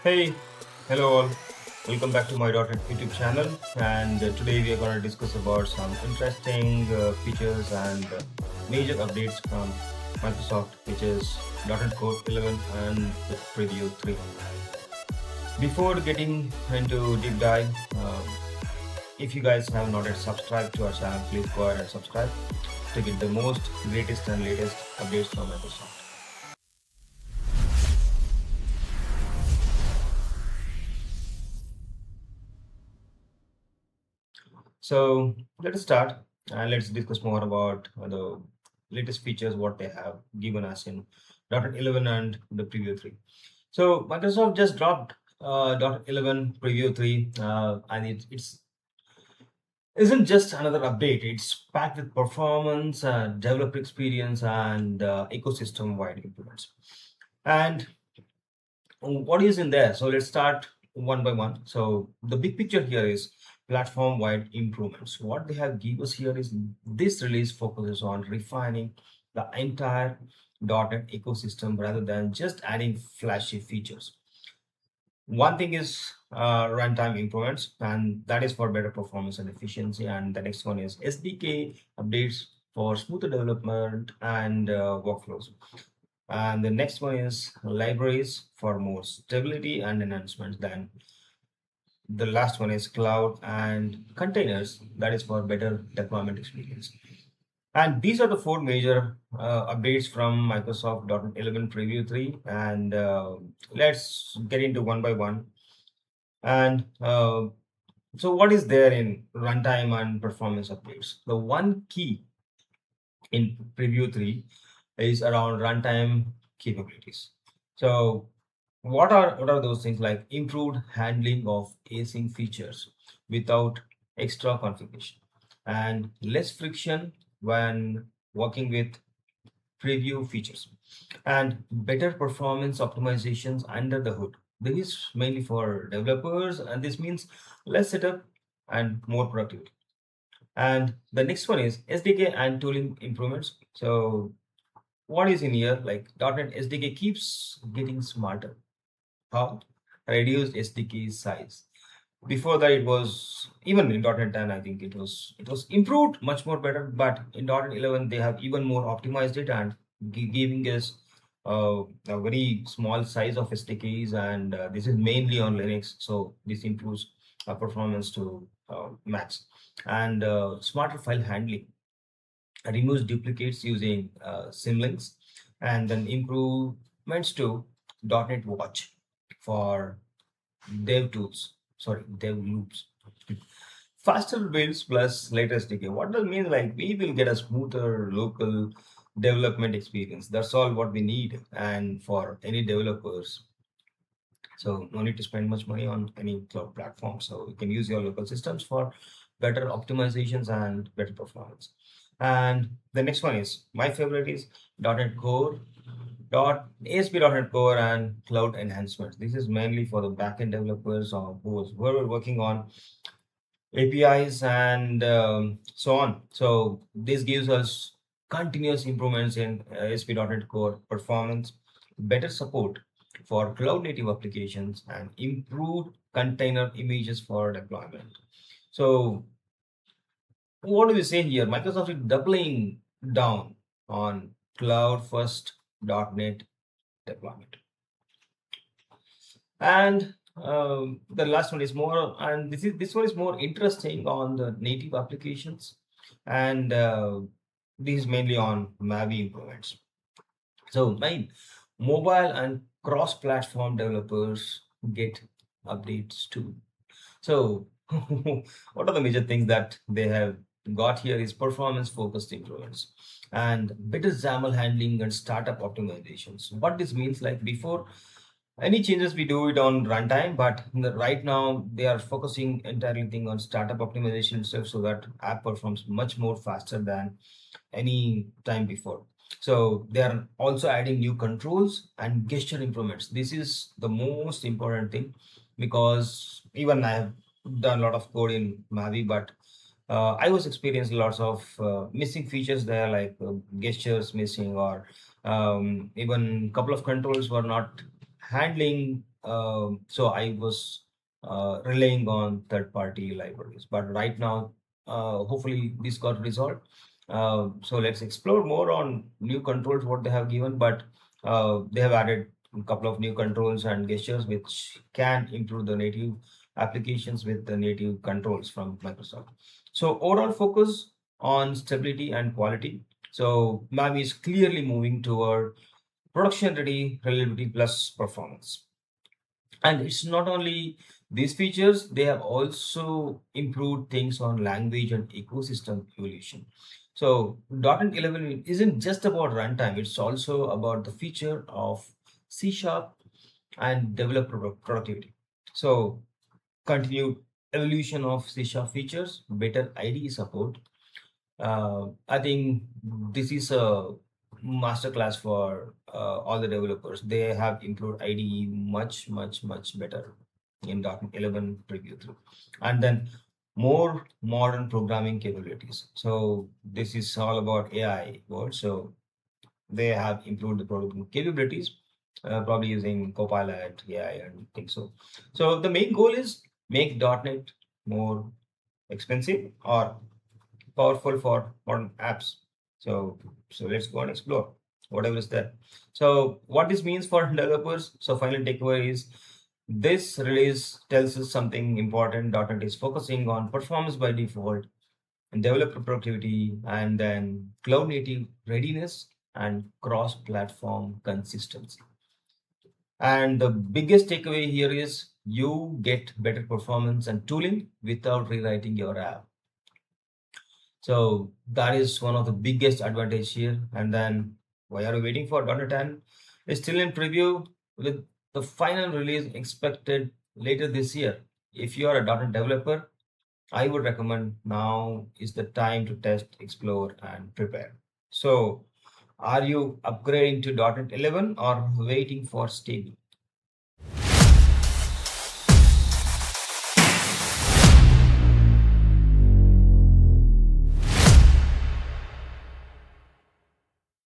Hey, hello all. Welcome back to MyDotNet YouTube channel. And today we are going to discuss about some interesting features and major updates from Microsoft, which is .NET Core 11 and the Preview 3. Before getting into deep dive, if you guys have not yet subscribed to our channel, please go ahead and subscribe to get the most greatest and latest updates from Microsoft. So let us start and let's discuss more about the latest features what they have given us in .NET 11 and the Preview 3. So Microsoft just dropped .NET 11 Preview 3 and it's isn't just another update. It's packed with performance, developer experience, and ecosystem-wide improvements. And what is in there? So let's start one by one. So the big picture here is platform-wide improvements. What they have give us here is this release focuses on refining the entire .NET ecosystem rather than just adding flashy features. One thing is runtime improvements, and that is for better performance and efficiency. And the next one is SDK updates for smoother development and workflows. And the next one is libraries for more stability and enhancements. Then the last one is cloud and containers, that is for better deployment experience. And these are the four major updates from Microsoft .NET 11 Preview 3. And let's get into one by one. And so what is there in runtime and performance updates? The one key in Preview 3 is around runtime capabilities. So what are those things? Like improved handling of async features without extra configuration and less friction when working with preview features and better performance optimizations under the hood. This is mainly for developers, and this means less setup and more productivity. And the next one is SDK and tooling improvements. So what is in here? Like .NET SDK keeps getting smarter. How? Reduced SDK size. Before that, it was even in .NET 10. I think it was improved much more better. But in .NET 11, they have even more optimized it and giving us a very small size of SDKs, and this is mainly on Linux. So this improves performance to max and smarter file handling removes duplicates using symlinks, and then improvements to .NET Watch for dev tools, sorry, dev loops. Faster builds plus latest decay. What does mean? Like we will get a smoother local development experience. That's all what we need, and for any developers. So no need to spend much money on any cloud platform. So you can use your local systems for better optimizations and better performance. And the next one is my favorite is .NET Core, ASP.NET Core and cloud enhancements. This is mainly for the backend developers or who are working on APIs and so on. So this gives us continuous improvements in ASP.NET Core performance, better support for cloud native applications, and improved container images for deployment. So what do we say here? Microsoft is doubling down on cloud first .NET deployment. And the last one is more, and this one is more interesting on the native applications, and this is mainly on MAUI improvements. So my mobile and cross-platform developers get updates too. So what are the major things that they have got here is performance-focused improvements and better XAML handling and startup optimizations. What this means, like before any changes we do it on runtime, but right now they are focusing entirely thing on startup optimization itself, so that app performs much more faster than any time before. So they are also adding new controls and gesture improvements. This is the most important thing, because even I have done a lot of code in Mavi, but I was experiencing lots of missing features there, like gestures missing, or even couple of controls were not handling so I was relying on third-party libraries. But right now, hopefully, this got resolved. So let's explore more on new controls, what they have given. But they have added a couple of new controls and gestures which can improve the native applications with the native controls from Microsoft. So overall focus on stability and quality. So MAUI is clearly moving toward production ready reliability plus performance. And it's not only these features, they have also improved things on language and ecosystem evolution. So .NET 11 isn't just about runtime, it's also about the feature of C Sharp and developer productivity. So continued evolution of C Sharp features, better IDE support. I think this is a masterclass for all the developers. They have improved IDE much, much, much better in .NET 11 preview 3. And then more modern programming capabilities. So this is all about AI world. So they have improved the programming capabilities, probably using Copilot, AI, and things so. So the main goal is make .NET more expensive or powerful for modern apps. So, so let's go and explore whatever is there. So, what this means for developers. So, final takeaway is this release tells us something important. .NET is focusing on performance by default and developer productivity, and then cloud native readiness and cross-platform consistency. And the biggest takeaway here is you get better performance and tooling without rewriting your app. So that is one of the biggest advantage here. And then why are we waiting for .NET 10? It's still in preview with the final release expected later this year. If you are a .NET developer, I would recommend now is the time to test, explore, and prepare. So are you upgrading to .NET 11 or waiting for stable?